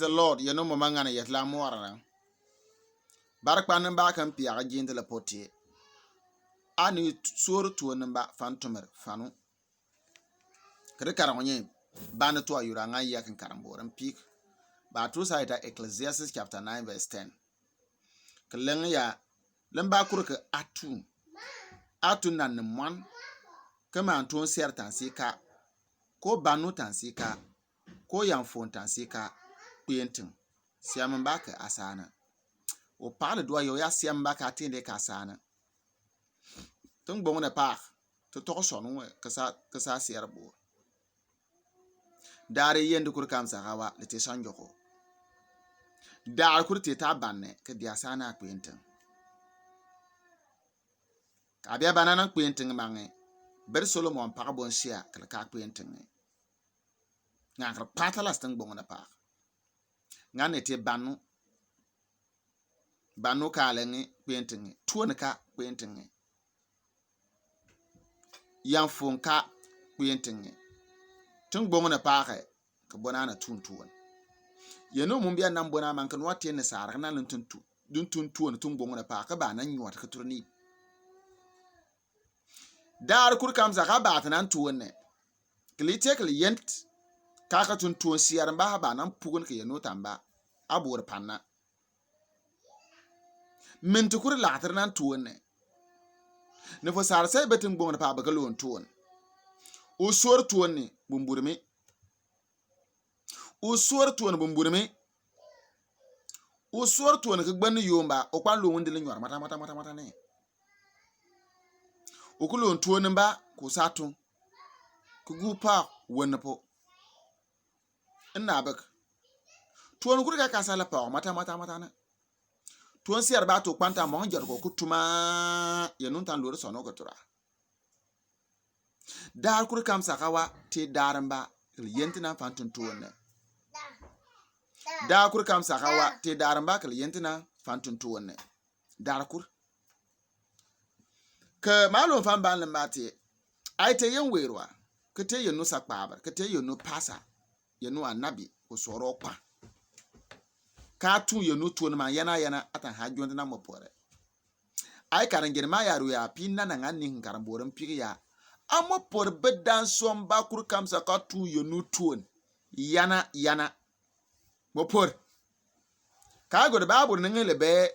the Lord, you know, Mamangana yet la Moar. Barkpan and back and Pia Gin la Potier. I knew sore to a number phantomer, Fanu. Krekaronye, Banner to a Uranga Yak and Carambor and Peak. But two side Ecclesiastes chapter 9, verse 10. Kalengaya, Lemba Kurka Atun. Atun and the one. Come on to certain sika. Ko Banu Tansika. Ko Yan Fon Tansika. Painting. Siamambaka Asana. O parle doit yo ya Siambaka attende Kasana. Tung bon park. To torson que ça sierbo. Dari yen de kurkam sarawa le te sanjoko. Dar kurti ta banne ke diasana painting. Abia banana painting mange. Ber Solomon parabon sia ke ka painting. Ngakra patalas tung bon park. Ngan ete banu kalenge painting tuonka painting yan fonka painting tung bomona paake ka bonana tuntuon yeno mumbia nan bona man kan wate ne sar na lan tuntu dun tuntuon tung bomona paaka ba nan nyuat ka turni dar kur kam za ka ba tan tuonne klite klient ka ka tuntuon siar ba ba nan pugun ka yeno tamba abur panna min tukur latar nan tuonne ne fo sar sai betin bon pa ba kalon tuon o sor tuonni bumburmi o sor tuon bumburmi o sor tuon ka gban yomba o kwan lo wonde le nyor mata ne o kulon tuon ba ko satun ku gupa wonpo ina bak tuon kur ka sala pa mata na tuon siar ba to kwanta mo njar ko kutuma yenun tan lor sono ko tura dar kur kam sakawa te daramba yentina fantun tuon dar kur kam sakawa te daramba yentina fantun tuon dar kur ke malo fan ban le mate ai te yen werwa ke te yenu sakpabar ke te yenu pasa yenu anabi ko soro kwa ka tu yenu tuon ma yana atan hajonde na mopore ai karangir ma yaru ya pinna na ngani karamboran pigi ya amopor bedan som bakur kamsa ka tu yenu tuon yana mopor ka god babur ngele be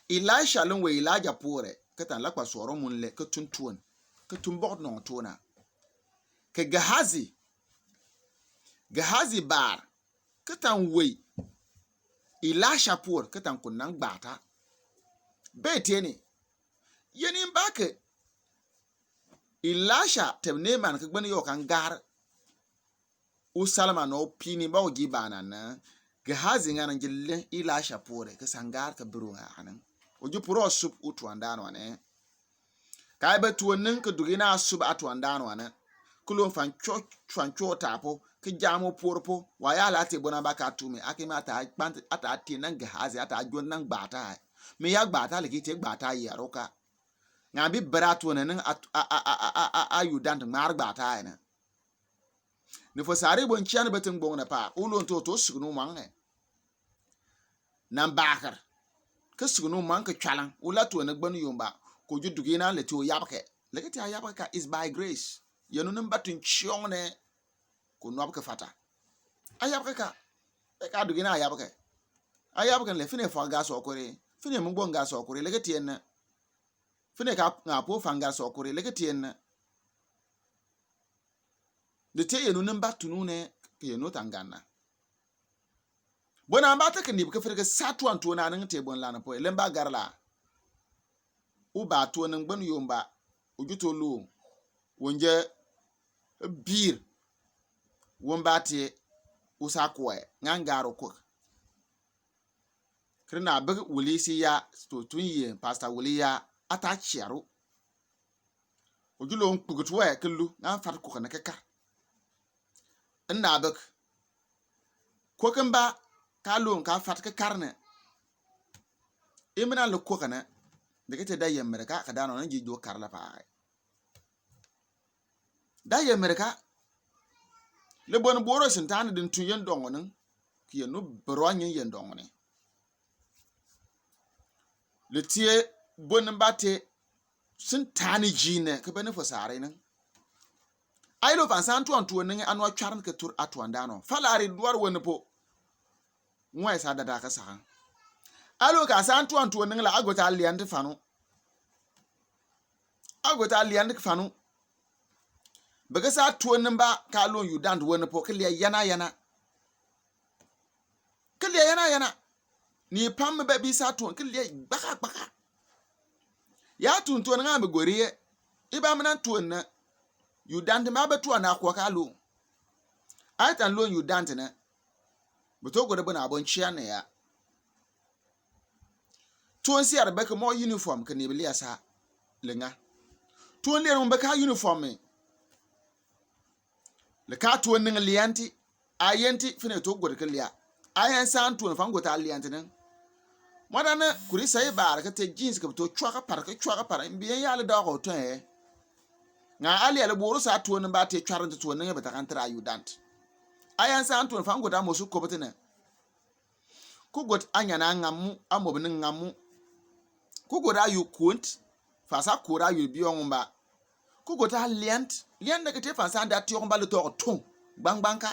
Elisha lunwe Elijah pore katan lakwa soro munle ke tuon ke tumbod no tuona ke Gehazi bar katan we Elisha por katan kunnan gbata betene yenin bake Elisha temne man ke gbani yo kan gar u salama no pini ba ogi bana na Gehazi ngana jille Elisha pore ke sangar ka buru hanan oju puro sup utu andano ne kai betu nin ke dugina sub atu andano ne kulon fancho tapo ke jamo porpo waya lati bona baka tumi akima ata ti nan Gehazi ata jon nan gbata me ya gbata le kite gbata yaroka ngabi bratu ne nin ayudan mar gbata ne ne fo sare bon chian betin bon na pa ulon to sugnu manne nan bakar ke sugnu man ke chalan ulato ne gbanu yomba ko judugina le to yabke le kite yabka is by grace yenu nin batun chiong ne ko nob ke fata ayabka ka dugina ayabka le fine fo gas okore fine mun bon gas okore le kite en fine ka na po fanga so okore le kite en de te yenu nin batunu ne ke yenu tangana bona mbata ke nib ke frege satu anto na nan te bon lana po lemba garla u ba to nan gbanu yomba ujuto lu wonje bir wombate usakwe ngangaro ko krina beg wulisi ya to tunye pastor wuliya ata chiaro ojulo nkpugutwe kelu na fat ko kana keka ina beg ko kamba kalon ka fat ka karne imina lo ko kana de kete da yemre ka dano nan jijo karla pa da yemre ka le bon boro sintane din tuyen dongonin ki ye no bronyin ye ndongni le tie bon bate sin tani jine ke bene fo sare nan ay lo fan san tuan tuan ne anwa charn ke tur atwan dano falari duar woni po ngwa sa dada ka sa alo ka san tuan tuan ne la agota liande fanu agota liande fanu baga sa tuan ba ka lo yu dan woni po ke le yana ni pam be bi sa tuan ke le baka ya tun tuan nga me goriye iba mena tuan na yu dan ma be tuan na kwa ka lo ay tan lo yu dan ne buto go de bana bon chia ne ya tuan si arbe ke mo uniform ke ne bi asa lenga tuan le mo be ka uniform me le ka tuan ne lianti ayenti fine to go de ke lia ayen san tuan fan go ta lianti ne modana kuri sai bar ka te jeans ka to chwa ka par mbiyen ya le dago to nga ali ale boro sa tuan ba te chwaran to tuan ne be ta kan tra yu dant ayen san tuan fan go da mo su ko betene ku got anya na ngamu amob ne ngamu ku got ayu kunt fa sa kura yu bi onba ku got a lient ne ke te fa sa da ti on ba le to ton gbangbanka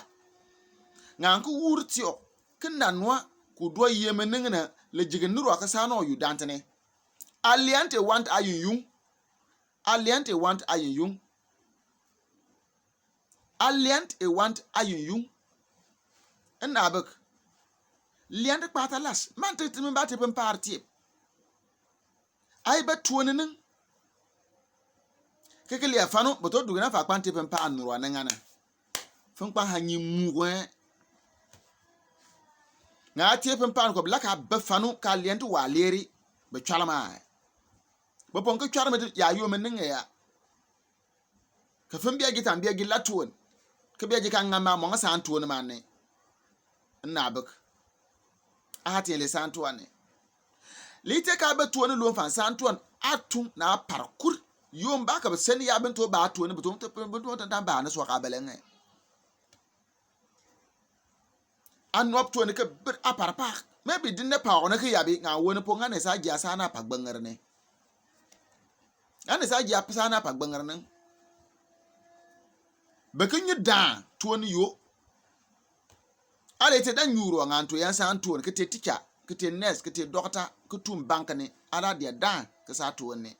nga ku wurtio kinna noa ku do yeme ningna le jigin nuru aka sa no yu dantene aliente want ayun aliente want ayun aliente want ayun enna bek liande pata las man te tim ba te pem parti ay ba tuonen kekeli afano boto dugina fa kwante pem pa nuru anangana fun pa hanyi muwe nga tie pem pa ko blaka ba fanu ka liande wa leri be chalama bo pon ko charme ya yo men ya ka fun biya gitan biya gilla tuon ka biya jikan ngama mo ngasa tuon manne na bek ahati le santuane lite ka be tuon lo fan santuan atun na parcours yom ba ka be sen ya bento ba tuon beton to tan ba na so ka belenge anop tuon ke bir aparpa maybe dinne pa ona ke yabi nga woni po ngane sa gia sana pagbangar ne ane sa gia sana pagbangar ne be kenyu da tuon yo ale te dan yuro nganto yan san tuon ke te teacher ke te nurse ke te doctor ke tum bank ne ala dia dan ke sa tuon ne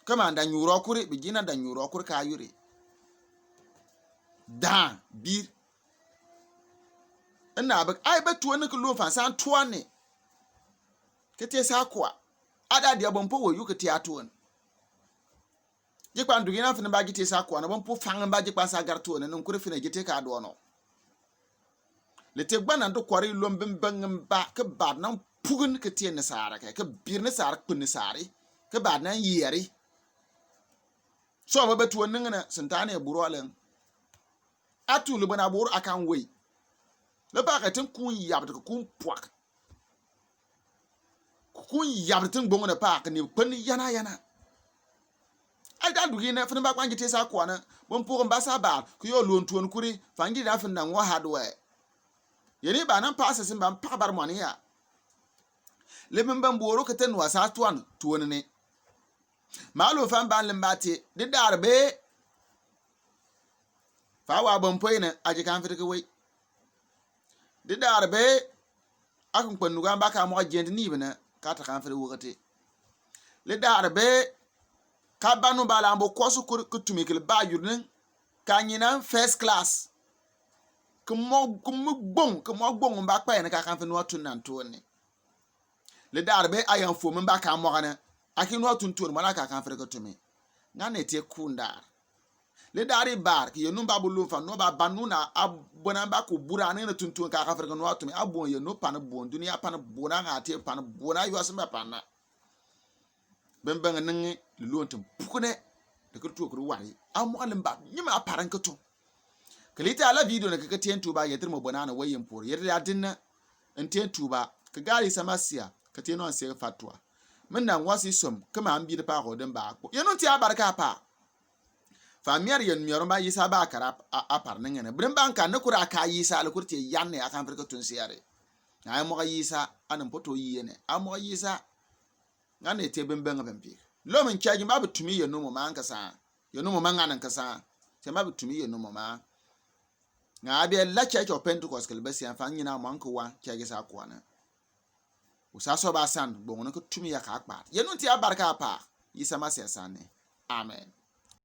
kama dan yuro kuri bigina dan yuro kuri ka yure dan bir na ba ai ba tuon ke lo fa san tuon ne ke te sa kwa ada dia bompo wo yu ke te atuon je kwa ndugina fina ba gite sa kwa na bompo fang ba je kwa sa gar tuon ne nkuri fina gite ka do no le te gbana ndo kwari lombem bangam ba ke bad nan pugun ke tie ne sara ke bir ne sara kun ne sari ke bad nan yeri so ba betu wonne ngana sentane e buru alen atu le bana buru akan we le ba ka tin kun yabde kun puak kun yabde tin bongo ne pa ka ni pen yana ai da dugi ne fina ba kwanji te sa kwa na bon pour mbasa ba ku yo lon tuon kuri fangi da fin nan wa hadwe yeni ba nan pa asesin ban pa bar moni ya le men ban boro ka ten wasa tuon ne malo fan ban lembate de darbe fa wa bon poine aji kan fitige we de darbe akun panu ga ba ka mo jend ni bena ka ta kan firi wukati le darbe ka banu bala mbo kosu kutumi kil ba yurnin ka nyina first class kumo gbong ba pa ne ka kan firi watun nan tuon le darbe ayan fo men ba ka mo kana akin watun tuon mala ka kan firi kutumi ngane te kundar le dari bar ki yenu ba bulu fa no ba banuna abona ba ko bura ne tuntun ka firi no watumi abon yenu pan bon dunia pan bona ngate pan bona yo asma pan bemben ngi lontum pukune de ko to ko wari amolim ba nyima paran ko to kalita ala video ne ka tien tuba yedir mo bona na wayin por yedir adinna enten tuba ka gari samasia ka tien on se fatwa men nan wasi som kama an bi de pa ko den ba ko yenu ti abarka pa Famir yen miorma yisa ba kara apar nengene. Bremban kan ne kura ka yisa le kurti yanne akan perko tunsiare. Na mo yisa anan poto yene. Amo yisa ngane te bembenga bempi. Lo men chaji ma bitumi yenu mo man kasa. Yenu mo man nganan kasa. Se ma bitumi yenu mo ma. Nga abi la church of Pentecost kel besi afan nyina mo anko wa chaji sa kwana. Usaso ba san bongo ko tumi ya ka akpa. Yenu ti abarka apa. Yisa ma se sane. Amen.